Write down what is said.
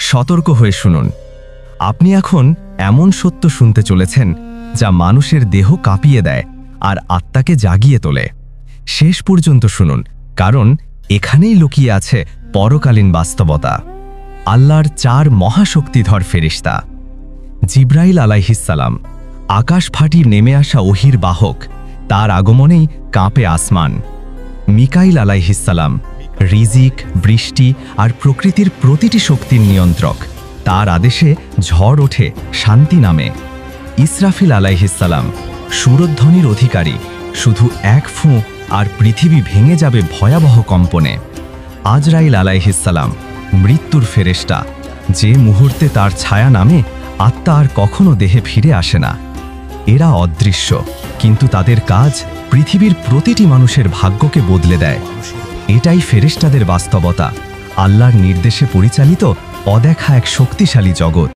সতর্ক হয়ে শুনুন। আপনি এখন এমন সত্য শুনতে চলেছেন যা মানুষের দেহ কাঁপিয়ে দেয় আর আত্মাকে জাগিয়ে তোলে। শেষ পর্যন্ত শুনুন, কারণ এখানেই লুকিয়ে আছে পরকালীন বাস্তবতা। আল্লাহর 4 মহাশক্তিধর ফেরেশতা। জিব্রাইল আলাইহিসসালাম, আকাশ ফাটি নেমে আসা ওহির বাহক, তার আগমনেই কাঁপে আসমান। মিকাইল আলাইহিসসালাম, রিজিক, বৃষ্টি আর প্রকৃতির প্রতিটি শক্তির নিয়ন্ত্রক, তার আদেশে ঝড় ওঠে, শান্তি নামে। ইসরাফিল আলাইহিসসালাম, সুরধ্বনির অধিকারী, শুধু এক ফুঁ আর পৃথিবী ভেঙে যাবে ভয়াবহ কম্পনে। আজরাইল আলাইহিসসালাম, মৃত্যুর ফেরেশতা, যে মুহূর্তে তার ছায়া নামে আত্মা আর কখনো দেহে ফিরে আসে না। এরা অদৃশ্য, কিন্তু তাদের কাজ পৃথিবীর প্রতিটি মানুষের ভাগ্যকে বদলে দেয়। এটাই ফেরেশতাদের বাস্তবতা, আল্লাহর নির্দেশে পরিচালিত অদেখা এক শক্তিশালী জগৎ।